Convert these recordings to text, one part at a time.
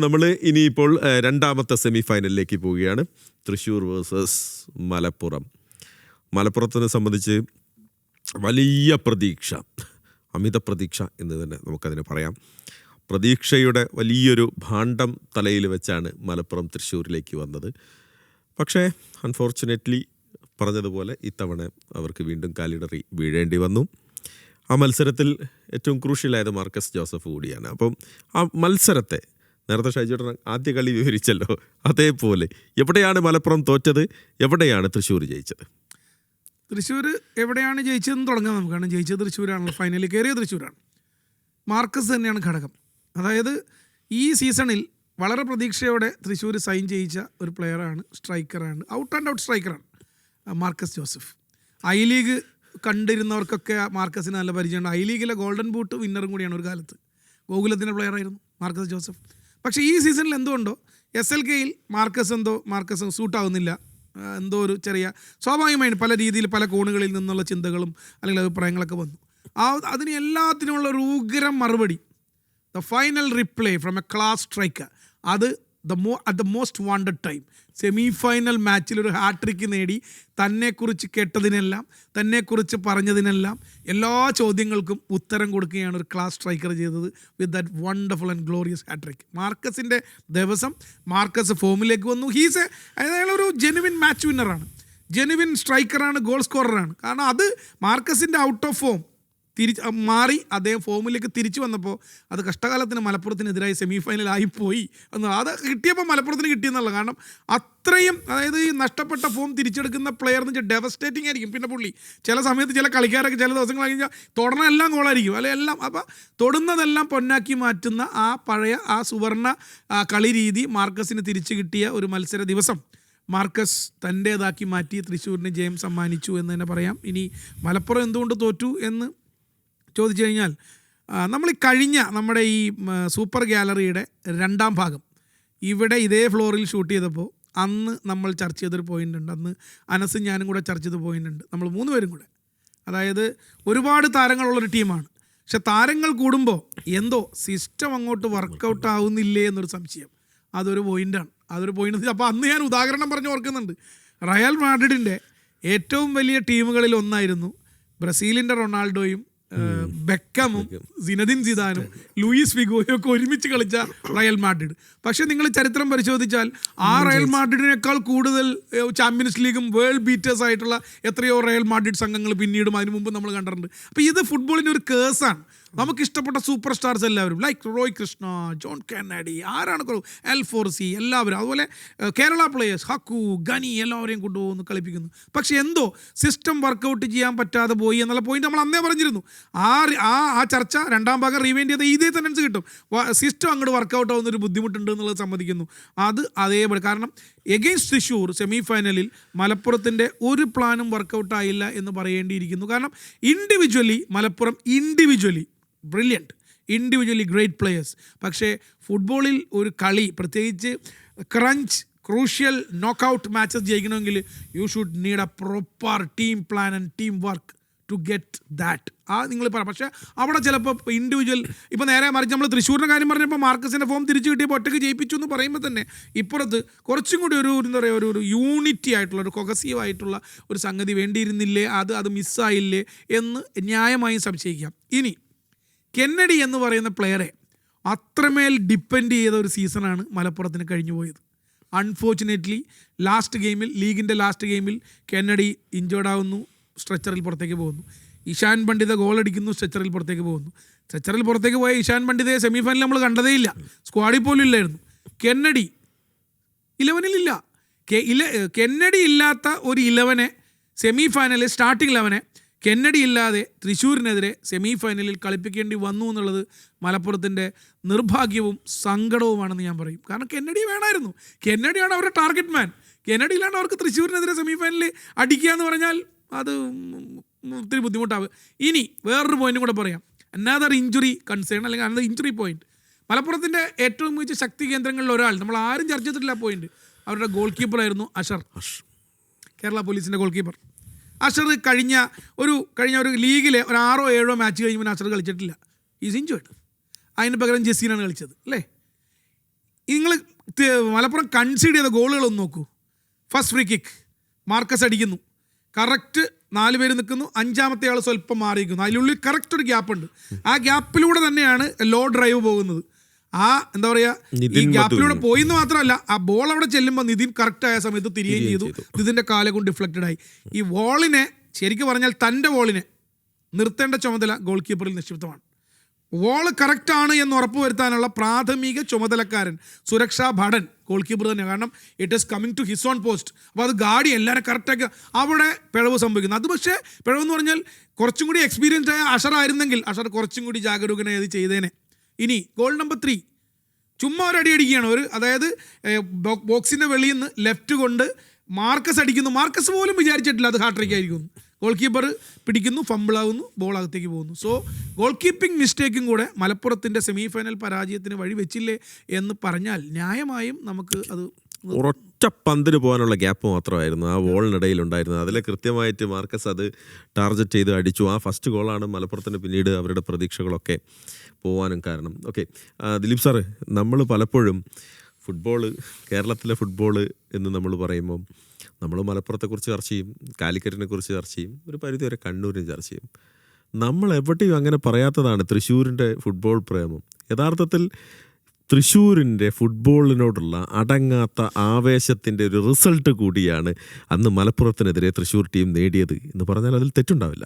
നമ്മൾ ഇനിയിപ്പോൾ രണ്ടാമത്തെ സെമി ഫൈനലിലേക്ക് പോവുകയാണ്. തൃശ്ശൂർ വേഴ്സസ് മലപ്പുറം. മലപ്പുറത്തിനെ സംബന്ധിച്ച് വലിയ പ്രതീക്ഷ, അമിത പ്രതീക്ഷ എന്ന് തന്നെ നമുക്കതിനെ പറയാം. പ്രതീക്ഷയുടെ വലിയൊരു ഭാണ്ഡം തലയിൽ വെച്ചാണ് മലപ്പുറം തൃശ്ശൂരിലേക്ക് വന്നത്. പക്ഷേ അൺഫോർച്ചുനേറ്റ്ലി പറഞ്ഞതുപോലെ ഇത്തവണ അവർക്ക് വീണ്ടും കാലിടറി വീഴേണ്ടി വന്നു. ആ മത്സരത്തിൽ ഏറ്റവും ക്രൂഷ്യലായത് മാർക്കസ് ജോസഫ് കൂടിയാണ്. അപ്പം ആ മത്സരത്തെ നേരത്തെ ഷൈജേട്ടൻ ആദ്യ കളി വിവരിച്ചല്ലോ, അതേപോലെ എവിടെയാണ് മലപ്പുറം തോറ്റത്, എവിടെയാണ് തൃശ്ശൂർ ജയിച്ചത്? തൃശ്ശൂർ എവിടെയാണ് ജയിച്ചതെന്ന് തുടങ്ങാം നമുക്ക്. കാരണം ജയിച്ചത് തൃശ്ശൂരാണല്ലോ, ഫൈനലിൽ കയറിയ തൃശ്ശൂരാണ്. മാർക്കസ് തന്നെയാണ് ഘടകം. അതായത് ഈ സീസണിൽ വളരെ പ്രതീക്ഷയോടെ തൃശ്ശൂർ സൈൻ ചെയ്യിച്ച ഒരു പ്ലെയറാണ്, സ്ട്രൈക്കറാണ്, ഔട്ട് ആൻഡ് ഔട്ട് സ്ട്രൈക്കറാണ് മാർക്കസ് ജോസഫ്. ഐ ലീഗ് കണ്ടിരുന്നവർക്കൊക്കെ മാർക്കസിന് നല്ല പരിചയമുണ്ട്. ഐ ലീഗിലെ ഗോൾഡൻ ബൂട്ട് വിന്നറും കൂടിയാണ് ഒരു കാലത്ത്. ഗോകുലത്തിൻ്റെ പ്ലെയറായിരുന്നു മാർക്കസ് ജോസഫ്. പക്ഷേ ഈ സീസണിൽ എന്തുകൊണ്ടോ SLKയിൽ മാർക്കസ് സൂട്ടാവുന്നില്ല. എന്തോ ഒരു ചെറിയ സ്വാഭാവികമായിട്ട് പല രീതിയിൽ പല കോണുകളിൽ നിന്നുള്ള ചിന്തകളും അല്ലെങ്കിൽ അഭിപ്രായങ്ങളൊക്കെ വന്നു. അതിന് എല്ലാത്തിനുമുള്ള ഒരു ഉഗ്രം മറുപടി, the final reply from a class striker. അത് at the most wanted time semi final മാച്ചിൽ ഒരു ഹാട്രിക്ക് നേടി തന്നെക്കുറിച്ച് കേട്ടതിനെല്ലാം, തന്നെക്കുറിച്ച് പറഞ്ഞതിനെല്ലാം എല്ലാ ചോദ്യങ്ങൾക്കും ഉത്തരം കൊടുക്കുകയാണ് ഒരു ക്ലാസ് സ്ട്രൈക്കർ ചെയ്തത് with that wonderful and glorious hat trick. മാർക്കസിൻ്റെ ദിവസം മാർക്കസ് ഫോമിലേക്ക് വന്നു. അയാളൊരു ജെനുവിൻ മാച്ച് വിന്നറാണ്, ജെനുവിൻ സ്ട്രൈക്കറാണ്, ഗോൾ സ്കോററാണ്. കാരണം അത് മാർക്കസിൻ്റെ ഔട്ട് ഓഫ് ഫോം മാറി അദ്ദേഹം ഫോമിലേക്ക് തിരിച്ചു വന്നപ്പോൾ അത് കഷ്ടകാലത്തിന് മലപ്പുറത്തിനെതിരായി സെമി ഫൈനലായിപ്പോയി എന്ന്. അത് കിട്ടിയപ്പോൾ മലപ്പുറത്തിന് കിട്ടിയെന്നുള്ള. കാരണം അത്രയും, അതായത് ഈ നഷ്ടപ്പെട്ട ഫോം തിരിച്ചെടുക്കുന്ന പ്ലെയർ എന്ന് വെച്ചാൽ ഡെവസ്റ്റേറ്റിംഗ് ആയിരിക്കും. പിന്നെ പുള്ളി ചില സമയത്ത് ചില കളിക്കാരൊക്കെ ചില ദിവസങ്ങൾ കഴിഞ്ഞാൽ തൊടണെല്ലാം ഗോളായിരിക്കും, അല്ലെ എല്ലാം. അപ്പോൾ തൊടുന്നതെല്ലാം പൊന്നാക്കി മാറ്റുന്ന ആ പഴയ ആ സുവർണ കളി രീതി മാർക്കസിന് തിരിച്ചു കിട്ടിയ ഒരു മത്സര ദിവസം മാർക്കസ് തൻ്റേതാക്കി മാറ്റി തൃശ്ശൂരിന് ജയം സമ്മാനിച്ചു എന്ന് തന്നെ പറയാം. ഇനി മലപ്പുറം എന്തുകൊണ്ട് തോറ്റു എന്ന് ചോദിച്ചു കഴിഞ്ഞാൽ, നമ്മൾ കഴിഞ്ഞ നമ്മുടെ ഈ സൂപ്പർ ഗാലറിയുടെ രണ്ടാം ഭാഗം ഇവിടെ ഇതേ ഫ്ലോറിൽ ഷൂട്ട് ചെയ്തപ്പോൾ അന്ന് നമ്മൾ ചർച്ച ചെയ്തൊരു പോയിൻ്റ് ഉണ്ട്. അന്ന് അനസും ഞാനും കൂടെ ചർച്ച ചെയ്ത പോയിൻ്റ് ഉണ്ട്. നമ്മൾ 3 പേരും കൂടെ, അതായത് ഒരുപാട് താരങ്ങളുള്ളൊരു ടീമാണ്. പക്ഷെ താരങ്ങൾ കൂടുമ്പോൾ എന്തോ സിസ്റ്റം അങ്ങോട്ട് വർക്കൗട്ട് ആവുന്നില്ലേ എന്നൊരു സംശയം. അതൊരു പോയിൻ്റാണ്. അപ്പോൾ അന്ന് ഞാൻ ഉദാഹരണം പറഞ്ഞ് ഓർക്കുന്നുണ്ട്. റയൽ മാഡ്രിഡിൻ്റെ ഏറ്റവും വലിയ ടീമുകളിൽ ഒന്നായിരുന്നു ബ്രസീലിൻ്റെ റൊണാൾഡോയും ബെക്കമും സിനദിൻ സിദാനും ലൂയിസ് ഫിഗോയും ഒക്കെ ഒരുമിച്ച് കളിച്ച റയൽ മാഡ്രിഡ്. പക്ഷേ നിങ്ങൾ ചരിത്രം പരിശോധിച്ചാൽ ആ റയൽ മാഡ്രിഡിനേക്കാൾ കൂടുതൽ ചാമ്പ്യൻസ് ലീഗും വേൾഡ് ബീറ്റേഴ്സ് ആയിട്ടുള്ള എത്രയോ റയൽ മാഡ്രിഡ് സംഘങ്ങൾ പിന്നീടും അതിനു മുമ്പ് നമ്മൾ കണ്ടിട്ടുണ്ട്. അപ്പോൾ ഇത് ഫുട്ബോളിൻ്റെ ഒരു കേസാണ്. നമുക്കിഷ്ടപ്പെട്ട സൂപ്പർ സ്റ്റാർസ് എല്ലാവരും, like Roy Krishna, John Kennedy, ആരാണ് എൽഫോർസി, എല്ലാവരും, അതുപോലെ കേരള പ്ലേയേഴ്സ് ഹക്കു, ഗനി, എല്ലാവരെയും കൊണ്ടുപോകുന്നു, കളിപ്പിക്കുന്നു. പക്ഷെ എന്തോ സിസ്റ്റം വർക്കൗട്ട് ചെയ്യാൻ പറ്റാതെ പോയി എന്നുള്ള പോയിന്റ് നമ്മൾ അന്നേ പറഞ്ഞിരുന്നു. ആ ചർച്ച രണ്ടാം ഭാഗം റീവൈൻഡ് ചെയ്ത ഇതേ ടെൻഡൻസി കിട്ടും. സിസ്റ്റം അങ്ങോട്ട് വർക്കൗട്ട് ആവുന്നൊരു ബുദ്ധിമുട്ടുണ്ട് എന്നുള്ളത് സമ്മതിക്കുന്നു. അത് അതേപോലെ, കാരണം എഗെയിൻസ്റ്റ് തൃശ്ശൂർ സെമി ഫൈനലിൽ മലപ്പുറത്തിൻ്റെ ഒരു പ്ലാനും വർക്കൗട്ടായില്ല എന്ന് പറയേണ്ടിയിരിക്കുന്നു. കാരണം individually Malappuram brilliant, individually great players. പക്ഷേ ഫുട്ബോളിൽ ഒരു കളി, പ്രത്യേകിച്ച് ക്രൂഷ്യൽ നോക്കൗട്ട് മാച്ചസ് ജയിക്കണമെങ്കിൽ you should need a proper team plan and team work to get that. നിങ്ങൾ പറയാം. പക്ഷേ അവിടെ ചിലപ്പോൾ ഇൻഡിവിജ്വൽ, ഇപ്പോൾ നേരെ മറിച്ച് നമ്മൾ തൃശ്ശൂരിൻ്റെ കാര്യം പറഞ്ഞപ്പോൾ മാർക്കസിൻ്റെ ഫോം തിരിച്ചു കിട്ടിയപ്പോൾ ഒറ്റയ്ക്ക് ജയിപ്പിച്ചു എന്ന് പറയുമ്പോൾ തന്നെ ഇപ്പുറത്ത് കുറച്ചും കൂടി എന്താ പറയുക, ഒരു യൂണിറ്റി ആയിട്ടുള്ള, ഒരു കൊഹസീവ് ആയിട്ടുള്ള ഒരു സംഗതി വേണ്ടിയിരുന്നില്ലേ, അത് മിസ്സായില്ലേ എന്ന് ന്യായമായും സംശയിക്കാം. ഇനി കെന്നഡി എന്ന് പറയുന്ന പ്ലെയറെ അത്രമേൽ ഡിപ്പെൻഡ് ചെയ്ത ഒരു സീസണാണ് മലപ്പുറത്തിന് കഴിഞ്ഞു പോയത്. അൺഫോർച്ചുനേറ്റ്ലി ലീഗിൻ്റെ ലാസ്റ്റ് ഗെയിമിൽ കെന്നഡി ഇഞ്ചേർഡ് ആവുന്നു, സ്ട്രെച്ചറിൽ പുറത്തേക്ക് പോകുന്നു. ഇഷാൻ പണ്ഡിത ഗോളടിക്കുന്നു, സ്ട്രെച്ചറിൽ പുറത്തേക്ക് പോകുന്നു. സ്ട്രെച്ചറിൽ പുറത്തേക്ക് പോയ ഇഷാൻ പണ്ഡിതയെ സെമി ഫൈനലിൽ നമ്മൾ കണ്ടതേയില്ല, സ്ക്വാഡിൽ പോലും ഇല്ലായിരുന്നു. കെന്നഡി 11-ലില്ല. കെന്നഡി ഇല്ലാത്ത ഒരു 11 സെമി ഫൈനലിൽ, സ്റ്റാർട്ടിംഗ് 11 കെന്നഡി ഇല്ലാതെ തൃശ്ശൂരിനെതിരെ സെമി ഫൈനലിൽ കളിപ്പിക്കേണ്ടി വന്നു എന്നുള്ളത് മലപ്പുറത്തിൻ്റെ നിർഭാഗ്യവും സങ്കടവുമാണെന്ന് ഞാൻ പറയും. കാരണം കെന്നഡി വേണമായിരുന്നു. കെന്നഡിയാണ് അവരുടെ ടാർഗറ്റ് മാൻ. കെന്നഡി ഇല്ലാണ്ട് അവർക്ക് തൃശ്ശൂരിനെതിരെ സെമി ഫൈനലിൽ അടിക്കുക എന്ന് പറഞ്ഞാൽ അത് ഒത്തിരി ബുദ്ധിമുട്ടാവും. ഇനി വേറൊരു പോയിന്റും കൂടെ പറയാം. അനദർ ഇഞ്ചുറി കൺസേൺ, അല്ലെങ്കിൽ അനദർ ഇഞ്ചുറി പോയിന്റ്. മലപ്പുറത്തിൻ്റെ ഏറ്റവും മികച്ച ശക്തി കേന്ദ്രങ്ങളിൽ ഒരാൾ, നമ്മൾ ആരും ചർച്ച ചെയ്തിട്ടില്ല ആ പോയിന്റ്, അവരുടെ ഗോൾ കീപ്പറായിരുന്നു അഷർ, കേരള പോലീസിൻ്റെ ഗോൾ കീപ്പർ. അഷർ കഴിഞ്ഞ ഒരു ലീഗിലെ ഒരു 6-7 മാച്ച് കഴിയുമ്പോൾ അഷർ കളിച്ചിട്ടില്ല. Is injured. അതിന് പകരം ജസീനാണ് കളിച്ചത്, അല്ലേ? മലപ്പുറം കൺസീഡ് ചെയ്ത ഗോളുകളൊന്ന് നോക്കൂ. ഫസ്റ്റ് ഫ്രീ കിക്ക് മാർക്കസ് അടിക്കുന്നു, കറക്റ്റ് 4 പേര് നിൽക്കുന്നു, 5-ാമത്തെ ആൾ സ്വല്പം മാറിയിരിക്കുന്നു, അതിനുള്ളിൽ കറക്റ്റ് ഒരു ഗ്യാപ്പ് ഉണ്ട്. ആ ഗ്യാപ്പിലൂടെ തന്നെയാണ് ലോ ഡ്രൈവ് പോകുന്നത്. ആ എന്താ പറയുക, ഈ ഗ്യാപ്പിലൂടെ പോയിന്ന് മാത്രമല്ല, ആ ബോൾ അവിടെ ചെല്ലുമ്പോൾ നിതിൻ കറക്റ്റ് ആയ സമയത്ത് തിരികെയും ചെയ്തു. നിതിൻ്റെ കാലെ കൊണ്ട് ഡിഫ്ലക്റ്റഡ് ആയി. ഈ വോളിനെ ശരിക്കും പറഞ്ഞാൽ തൻ്റെ വോളിനെ നിർത്തേണ്ട ചുമതല ഗോൾ കീപ്പറിൽ നിക്ഷിപ്തമാണ്. വോള് കറക്റ്റാണ് എന്ന് ഉറപ്പുവരുത്താനുള്ള പ്രാഥമിക ചുമതലക്കാരൻ സുരക്ഷാ ഭടൻ ഗോൾ കീപ്പർ തന്നെയാണ്. കാരണം it is coming to his own post. അപ്പോൾ അത് ഗാഡി എല്ലാവരും കറക്റ്റാക്കി അവിടെ പിഴവ് സംഭവിക്കുന്നു. അത് പക്ഷേ പിഴവെന്ന് പറഞ്ഞാൽ കുറച്ചും കൂടി എക്സ്പീരിയൻസ്ഡ് ആയ അഷർ ആയിരുന്നെങ്കിൽ അഷർ കുറച്ചും കൂടി ജാഗരൂകനായി അത് ചെയ്തേനെ. ഇനി ഗോൾ നമ്പർ 3 ചുമ്മാ ഒരു അടി അടിക്കുകയാണ്. അതായത് ബോക്സിൻ്റെ വെളിയിൽ നിന്ന് ലെഫ്റ്റ് കൊണ്ട് മാർക്കസ് അടിക്കുന്നു. മാർക്കസ് പോലും വിചാരിച്ചിട്ടില്ല അത് ഹാട്രിക് ആയിരിക്കും. ഗോൾ കീപ്പർ പിടിക്കുന്നു, ഫംബിളാവുന്നു, ബോൾ അകത്തേക്ക് പോകുന്നു. സോ ഗോൾ കീപ്പിംഗ് മിസ്റ്റേക്കും കൂടെ മലപ്പുറത്തിൻ്റെ സെമി ഫൈനൽ പരാജയത്തിന് വഴി വെച്ചില്ലേ എന്ന് പറഞ്ഞാൽ ന്യായമായും നമുക്ക് അത് ഒരൊറ്റ പന്തിന് പോകാനുള്ള ഗ്യാപ്പ് മാത്രമായിരുന്നു ആ വോളിനിടയിൽ ഉണ്ടായിരുന്നത്. അതിൽ കൃത്യമായിട്ട് മാർക്കസ് അത് ടാർഗറ്റ് ചെയ്ത് അടിച്ചു. ആ ഫസ്റ്റ് ഗോളാണ് മലപ്പുറത്തിന് പിന്നീട് അവരുടെ പ്രതീക്ഷകളൊക്കെ പോകാനും കാരണം. ഓക്കെ, ദിലീപ് സാറ്, നമ്മൾ പലപ്പോഴും ഫുട്ബോള്, കേരളത്തിലെ ഫുട്ബോള് എന്ന് നമ്മൾ പറയുമ്പം നമ്മൾ മലപ്പുറത്തെക്കുറിച്ച് ചർച്ച ചെയ്യും, കാലിക്കറ്റിനെ കുറിച്ച് ചർച്ച ചെയ്യും, ഒരു പരിധിവരെ കണ്ണൂരിനെ ചർച്ച ചെയ്യും. നമ്മൾ എവിടെയും അങ്ങനെ പറയാത്തതാണ് തൃശ്ശൂരിൻ്റെ ഫുട്ബോൾ പ്രേമം. യഥാർത്ഥത്തിൽ തൃശ്ശൂരിൻ്റെ ഫുട്ബോളിനോടുള്ള അടങ്ങാത്ത ആവേശത്തിൻ്റെ ഒരു റിസൾട്ട് കൂടിയാണ് അന്ന് മലപ്പുറത്തിനെതിരെ തൃശ്ശൂർ ടീം നേടിയത് എന്ന് പറഞ്ഞാൽ അതിൽ തെറ്റുണ്ടാവില്ല.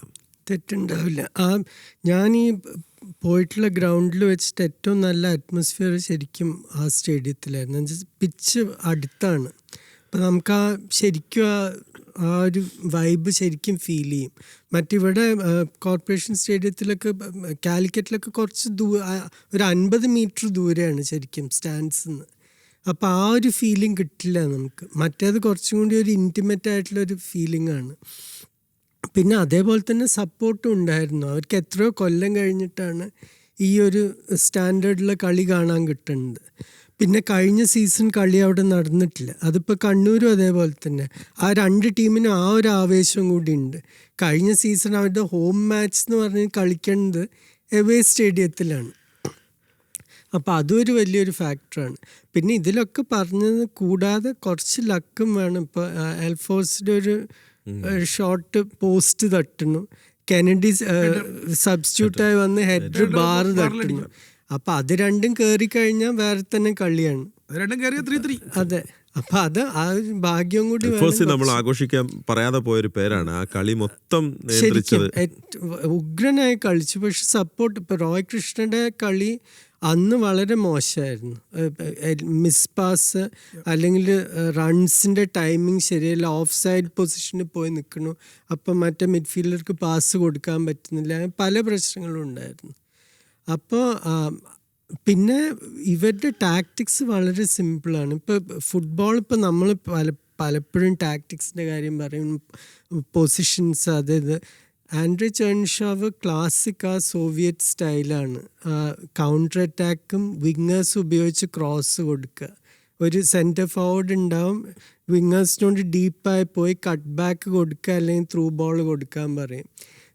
ഞാൻ ഈ പോയിട്ടുള്ള ഗ്രൗണ്ടിൽ വെച്ചിട്ട് ഏറ്റവും നല്ല അറ്റ്മോസ്ഫിയർ ശരിക്കും ആ സ്റ്റേഡിയത്തിലായിരുന്നു. പിച്ച് അടുത്താണ്. അപ്പം നമുക്ക് ശരിക്കും ആ ഒരു വൈബ് ശരിക്കും ഫീൽ ചെയ്യും. മറ്റിവിടെ കോർപ്പറേഷൻ സ്റ്റേഡിയത്തിലൊക്കെ കാലിക്കറ്റിലൊക്കെ കുറച്ച് ഒരു 50 മീറ്റർ ദൂരെയാണ് ശരിക്കും സ്റ്റാൻഡ്സിൽ നിന്ന്. അപ്പോൾ ആ ഒരു ഫീലിംഗ് കിട്ടില്ല നമുക്ക്. മറ്റേത് കുറച്ചും കൂടി ഒരു ഇൻറ്റിമേറ്റ് ആയിട്ടുള്ളൊരു ഫീലിംഗ് ആണ്. പിന്നെ അതേപോലെ തന്നെ സപ്പോർട്ടും ഉണ്ടായിരുന്നു. അവർക്ക് എത്രയോ കൊല്ലം കഴിഞ്ഞിട്ടാണ് ഈ ഒരു സ്റ്റാൻഡേർഡിലെ കളി കാണാൻ കിട്ടുന്നത്. പിന്നെ കഴിഞ്ഞ സീസൺ കളി അവിടെ നടന്നിട്ടില്ല. അതിപ്പോൾ കണ്ണൂരും അതേപോലെ തന്നെ. ആ 2 ടീമിനും ആ ഒരു ആവേശം കൂടി ഉണ്ട്. കഴിഞ്ഞ സീസൺ അവരുടെ ഹോം മാച്ച് എന്ന് പറഞ്ഞ് കളിക്കുന്നത് എവേ സ്റ്റേഡിയത്തിലാണ്. അപ്പോൾ അതൊരു വലിയൊരു ഫാക്ടറാണ്. പിന്നെ ഇതിലൊക്കെ പറഞ്ഞത് കൂടാതെ കുറച്ച് ലക്കും വേണം. ഇപ്പോൾ എൽഫോഴ്സിൻ്റെ ഒരു ഷോട്ട് പോസ്റ്റ് തട്ടുന്നു, കെനഡി സബ്സ്റ്റിറ്റ്യൂട്ടായി വന്ന് ഹെഡർ ബാർ തട്ടുന്നു. അപ്പം അത് രണ്ടും കയറി കഴിഞ്ഞാൽ വേറെ തന്നെ കളിയാണ്. അതെ, അപ്പം അത് ആ ഒരു ഭാഗ്യം കൂടി നമ്മൾ ആഘോഷിക്കാൻ പറയാതെ പോയൊരു പേരാണ്. ആ കളി മൊത്തം ശരിക്കും ഉഗ്രനായി കളിച്ചു. പക്ഷെ സപ്പോർട്ട് ഇപ്പം റോയ് കൃഷ്ണയുടെ കളി അന്ന് വളരെ മോശമായിരുന്നു. മിസ് പാസ് അല്ലെങ്കിൽ റൺസിൻ്റെ ടൈമിങ് ശരിയല്ല, ഓഫ് സൈഡ് പൊസിഷനിൽ പോയി നിൽക്കണു, അപ്പം മറ്റേ മിഡ്ഫീൽഡർക്ക് പാസ് കൊടുക്കാൻ പറ്റുന്നില്ല, പല പ്രശ്നങ്ങളും ഉണ്ടായിരുന്നു. അപ്പോൾ പിന്നെ ഇവരുടെ ടാക്ടിക്സ് വളരെ സിമ്പിളാണ്. ഇപ്പോൾ ഫുട്ബോൾ ഇപ്പോൾ നമ്മൾ പലപ്പോഴും ടാക്ടിക്സിൻ്റെ കാര്യം പറയും, പൊസിഷൻസ്, അതായത് ആൻഡ്രെ ചെർണിഷോവ് ക്ലാസിക് ആ സോവിയറ്റ് സ്റ്റൈലാണ്. കൗണ്ടർ അറ്റാക്കും വിങ്ങേഴ്സ് ഉപയോഗിച്ച് ക്രോസ് കൊടുക്കുക. ഒരു സെൻറ്റർ ഫോർവേഡ് ഉണ്ടാവും, വിങ്ങേഴ്സിനോട് ഡീപ്പായി പോയി കട്ട് ബാക്ക് കൊടുക്കുക അല്ലെങ്കിൽ ത്രൂ ബോൾ കൊടുക്കാൻ പറയും.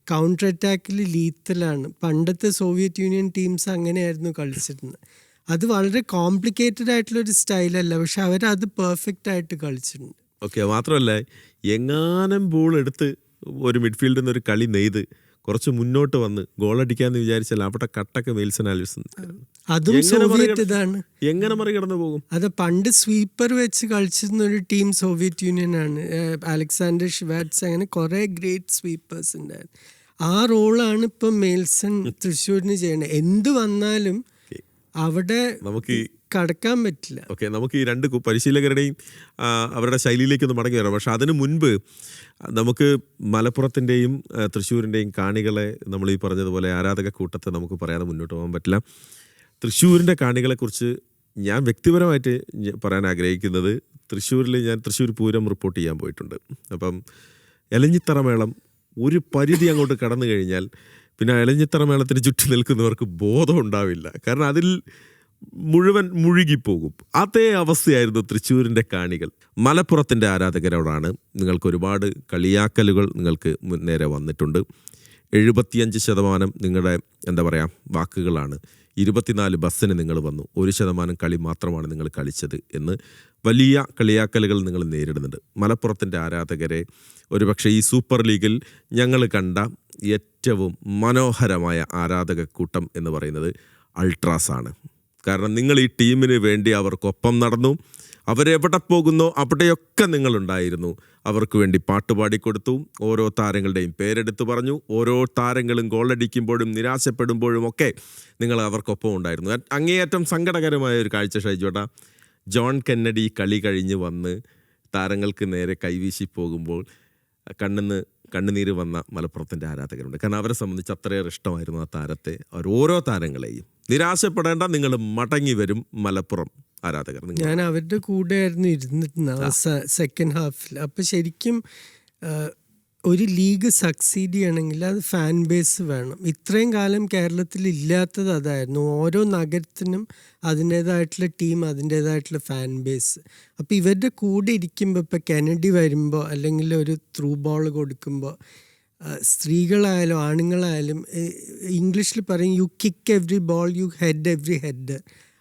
കൗണ്ടർ അറ്റാക്കിൽ ലീത്തലാണ്. പണ്ടത്തെ സോവിയറ്റ് യൂണിയൻ ടീംസ് അങ്ങനെയായിരുന്നു കളിച്ചിരുന്നത്. അത് വളരെ കോംപ്ലിക്കേറ്റഡ് ആയിട്ടുള്ളൊരു സ്റ്റൈലല്ല, പക്ഷെ അവരത് പെർഫെക്റ്റ് ആയിട്ട് കളിച്ചിട്ടുണ്ട്. ഓക്കെ, മാത്രമല്ല എങ്ങാനും ബോൾ എടുത്ത് ഒരു മിഡ്ഫീൽഡിൽ നിന്ന് ഒരു കളി നെയ്ത് കുറച്ച് മുന്നോട്ട് വന്ന് ഗോളടിക്കാന്ന് വിചാരിച്ചാൽ അവിടെ കട്ടൊക്കെ മെയിൽസൺ ആലിസൺ അതും സോവിയറ്റ് ഇതാണ്. എങ്ങനെ മറികടന്നു പോകും? അത് പണ്ട് സ്വീപ്പർ വെച്ച് കളിച്ചിരുന്ന ഒരു ടീം സോവിയറ്റ് യൂണിയൻ ആണ്. അലക്സാണ്ടർ ഷിവാറ്റ്സ്, അങ്ങനെ കുറേ ഗ്രേറ്റ് സ്വീപ്പേഴ്സ് ഉണ്ടായിരുന്നു. ആ റോളാണ് ഇപ്പം മെയിൽസൺ തൃശ്ശൂരിന് ചെയ്യണത്. എന്ത് വന്നാലും അവിടെ നമുക്ക് കടക്കാൻ പറ്റില്ല. ഓക്കെ, നമുക്ക് ഈ 2 പരിശീലകരുടെയും അവരുടെ ശൈലിയിലേക്കൊന്ന് മടങ്ങി വരാം. പക്ഷെ അതിനു മുൻപ് നമുക്ക് മലപ്പുറത്തിൻ്റെയും തൃശ്ശൂരിൻ്റെയും കാണികളെ, നമ്മൾ ഈ പറഞ്ഞതുപോലെ ആരാധക കൂട്ടത്തെ നമുക്ക് പറയാതെ മുന്നോട്ട് പോകാൻ പറ്റില്ല. തൃശ്ശൂരിൻ്റെ കാണികളെക്കുറിച്ച് ഞാൻ വ്യക്തിപരമായിട്ട് പറയാൻ ആഗ്രഹിക്കുന്നത്, തൃശ്ശൂരിൽ ഞാൻ തൃശ്ശൂർ പൂരം റിപ്പോർട്ട് ചെയ്യാൻ പോയിട്ടുണ്ട്. അപ്പം എലഞ്ഞിത്തറ മേളം ഒരു പരിധി അങ്ങോട്ട് കടന്നു കഴിഞ്ഞാൽ പിന്നെ എലഞ്ഞിത്തറ മേളത്തിന് ചുറ്റും നിൽക്കുന്നവർക്ക് ബോധം ഉണ്ടാവില്ല. കാരണം അതിൽ മുഴുവൻ മുഴുകിപ്പോകും. അതേ അവസ്ഥയായിരുന്നു തൃശ്ശൂരിൻ്റെ കാണികൾ. മലപ്പുറത്തിൻ്റെ ആരാധകരോടാണ് നിങ്ങൾക്ക് ഒരുപാട് കളിയാക്കലുകൾ നിങ്ങൾക്ക് നേരെ വന്നിട്ടുണ്ട്. 75% നിങ്ങളുടെ എന്താ പറയുക വാക്കുകളാണ് 24 ബസ്സിന് നിങ്ങൾ വന്നു, 1% കളി മാത്രമാണ് നിങ്ങൾ കളിച്ചത് എന്ന് വലിയ കളിയാക്കലുകൾ നിങ്ങൾ നേരിടുന്നുണ്ട്. മലപ്പുറത്തിൻ്റെ ആരാധകരെ ഒരുപക്ഷെ ഈ സൂപ്പർ ലീഗിൽ ഞങ്ങൾ കണ്ട ഏറ്റവും മനോഹരമായ ആരാധക കൂട്ടം എന്ന് പറയുന്നത് അൾട്രാസാണ്. കാരണം നിങ്ങൾ ഈ ടീമിന് വേണ്ടി അവർക്കൊപ്പം നടന്നു. അവരെവിടെ പോകുന്നോ അവിടെയൊക്കെ നിങ്ങളുണ്ടായിരുന്നു. അവർക്ക് വേണ്ടി പാട്ടുപാടിക്കൊടുത്തു. ഓരോ താരങ്ങളുടെയും പേരെടുത്ത് പറഞ്ഞു. ഓരോ താരങ്ങളും ഗോളടിക്കുമ്പോഴും നിരാശപ്പെടുമ്പോഴും ഒക്കെ നിങ്ങൾ അവർക്കൊപ്പം ഉണ്ടായിരുന്നു. അങ്ങേയറ്റം സങ്കടകരമായ ഒരു കാഴ്ച ഷൈജോട്ടാ, ജോൺ കെന്നഡി കളി കഴിഞ്ഞ് വന്ന് താരങ്ങൾക്ക് നേരെ കൈവീശി പോകുമ്പോൾ കണ്ണുനീര് വന്ന മലപ്പുറത്തിൻ്റെ ആരാധകരുണ്ട്. കാരണം അവരെ സംബന്ധിച്ച് അത്രയേറെ ഇഷ്ടമായിരുന്നു ആ താരത്തെ. ഓരോ താരങ്ങളെയും നിരാശപ്പെടേണ്ട, നിങ്ങൾ മടങ്ങി വരും മലപ്പുറം ആരാധകർ. ഞാൻ അവരുടെ കൂടെയായിരുന്നു ഇരുന്നിരുന്നത് സെക്കൻഡ് ഹാഫിൽ. അപ്പം ശരിക്കും ഒരു ലീഗ് സക്സീഡ് ചെയ്യണമെങ്കിൽ അത് ഫാൻ ബേസ് വേണം. ഇത്രയും കാലം കേരളത്തിൽ ഇല്ലാത്തത് അതായിരുന്നു. ഓരോ നഗരത്തിനും അതിൻ്റേതായിട്ടുള്ള ടീം, അതിൻ്റേതായിട്ടുള്ള ഫാൻ ബേസ്. അപ്പോൾ ഇവരുടെ കൂടെ ഇരിക്കുമ്പോൾ, ഇപ്പോൾ കെനഡി വരുമ്പോൾ അല്ലെങ്കിൽ ഒരു ത്രൂ ബോൾ കൊടുക്കുമ്പോൾ, സ്ത്രീകളായാലും ആണുങ്ങളായാലും ഇംഗ്ലീഷിൽ പറയും you kick every ball, you head every head.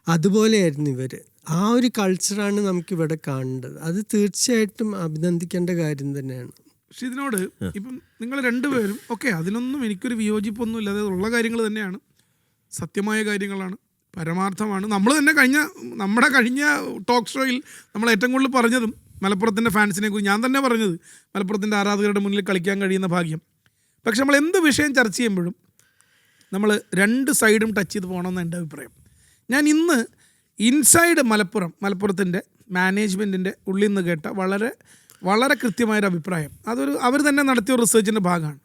അതുപോലെയായിരുന്നു ഇവർ. ആ ഒരു കൾച്ചറാണ് നമുക്കിവിടെ കാണേണ്ടത്. അത് തീർച്ചയായിട്ടും അഭിനന്ദിക്കേണ്ട കാര്യം തന്നെയാണ്. പക്ഷെ ഇതിനോട് ഇപ്പം നിങ്ങൾ രണ്ടുപേരും ഓക്കെ, അതിനൊന്നും എനിക്കൊരു വിയോജിപ്പൊന്നും ഇല്ലാതെ ഉള്ള കാര്യങ്ങൾ തന്നെയാണ്, സത്യമായ കാര്യങ്ങളാണ്, പരമാർത്ഥമാണ്. നമ്മൾ തന്നെ നമ്മുടെ കഴിഞ്ഞ ടോക്ക് ഷോയിൽ നമ്മൾ ഏറ്റവും കൂടുതൽ പറഞ്ഞതും മലപ്പുറത്തിൻ്റെ ഫാൻസിനെ കുറിച്ച് ഞാൻ തന്നെ പറഞ്ഞത്, മലപ്പുറത്തിൻ്റെ ആരാധകരുടെ മുന്നിൽ കളിക്കാൻ കഴിയുന്ന ഭാഗ്യം. പക്ഷെ നമ്മൾ എന്ത് വിഷയം ചർച്ച ചെയ്യുമ്പോഴും നമ്മൾ രണ്ട് സൈഡും ടച്ച് ചെയ്ത് പോകണമെന്ന് എൻ്റെ അഭിപ്രായം. ഞാൻ ഇന്ന് ഇൻസൈഡ് മലപ്പുറത്തിൻ്റെ മാനേജ്മെൻറ്റിൻ്റെ ഉള്ളിൽ നിന്ന് കേട്ട വളരെ വളരെ കൃത്യമായൊരു അഭിപ്രായം, അവർ തന്നെ നടത്തിയ റിസർച്ചിൻ്റെ ഭാഗമാണ്.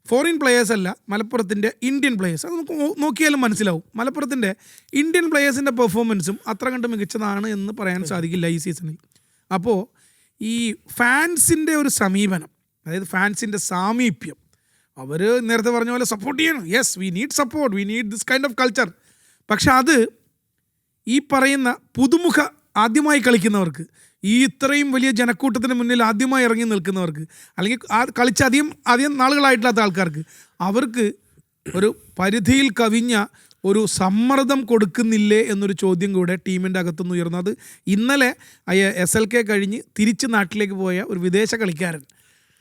ഫോറിൻ പ്ലെയേഴ്സ് അല്ല, മലപ്പുറത്തിൻ്റെ ഇന്ത്യൻ പ്ലെയേഴ്സ്. അത് നമുക്ക് നോക്കിയാലും മനസ്സിലാവും. മലപ്പുറത്തിൻ്റെ ഇന്ത്യൻ പ്ലെയേഴ്സിൻ്റെ പെർഫോമൻസും അത്ര കണ്ട് മികച്ചതാണ് എന്ന് പറയാൻ സാധിക്കില്ല ഈ സീസണിൽ. അപ്പോൾ ഈ ഫാൻസിൻ്റെ ഒരു സമീപനം, അതായത് ഫാൻസിൻ്റെ സാമീപ്യം, അവർ നേരത്തെ പറഞ്ഞ പോലെ സപ്പോർട്ട് ചെയ്യണം. Yes, we need support, we need this kind of culture. പക്ഷെ അത് ഈ പറയുന്ന പുതുമുഖ ആദ്യമായി കളിക്കുന്നവർക്ക്, ഈ ഇത്രയും വലിയ ജനക്കൂട്ടത്തിന് മുന്നിൽ ആദ്യമായി ഇറങ്ങി നിൽക്കുന്നവർക്ക്, അല്ലെങ്കിൽ കളിച്ച് അധികം നാളുകളായിട്ടില്ലാത്ത ആൾക്കാർക്ക്, അവർക്ക് ഒരു പരിധിയിൽ കവിഞ്ഞ ഒരു സമ്മർദ്ദം കൊടുക്കുന്നില്ലേ എന്നൊരു ചോദ്യം കൂടെ ടീമിൻ്റെ അകത്തുനിന്ന് ഉയർന്നു. അത് ഇന്നലെ SLK കഴിഞ്ഞ് തിരിച്ച് നാട്ടിലേക്ക് പോയ ഒരു വിദേശ കളിക്കാരൻ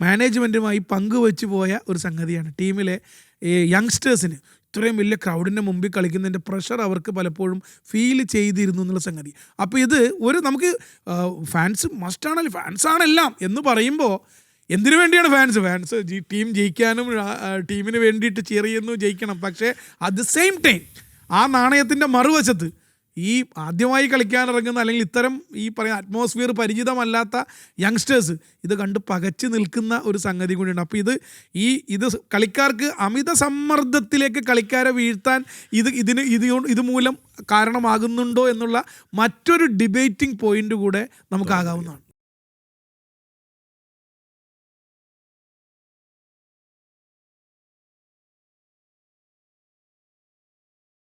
മാനേജ്മെൻറ്റുമായി പങ്കുവെച്ച് പോയ ഒരു സംഗതിയാണ്. ടീമിലെ യങ്സ്റ്റേഴ്സിന് ഇത്രയും വലിയ ക്രൗഡിൻ്റെ മുമ്പിൽ കളിക്കുന്നതിൻ്റെ പ്രഷർ അവർക്ക് പലപ്പോഴും ഫീൽ ചെയ്തിരുന്നു എന്നുള്ള സംഗതി. അപ്പോൾ ഇത് നമുക്ക് ഫാൻസ് മസ്റ്റാണല്ലോ, ഫാൻസാണെല്ലാം എന്ന് പറയുമ്പോൾ എന്തിനു വേണ്ടിയാണ് ഫാൻസ് ടീം ജയിക്കാനും ടീമിന് വേണ്ടിയിട്ട് ചിയർ ചെയ്യുന്നു, ജയിക്കണം. പക്ഷേ അറ്റ് ദ സെയിം ടൈം ആ നാണയത്തിൻ്റെ മറുവശത്ത് ഈ ആദ്യമായി കളിക്കാനിറങ്ങുന്ന അല്ലെങ്കിൽ ഇത്തരം ഈ പറയുന്ന അറ്റ്മോസ്ഫിയർ പരിചിതമല്ലാത്ത യങ്സ്റ്റേഴ്സ് ഇത് കണ്ട് പകച്ചു നിൽക്കുന്ന ഒരു സംഗതി കൂടിയുണ്ട്. അപ്പോൾ ഇത് കളിക്കാർക്ക് അമിത സമ്മർദ്ദത്തിലേക്ക് കളിക്കാരെ വീഴ്ത്താൻ ഇത് മൂലം കാരണമാകുന്നുണ്ടോ എന്നുള്ള മറ്റൊരു ഡിബേറ്റിംഗ് പോയിന്റ് കൂടെ നമുക്കാകാവുന്നതാണ്.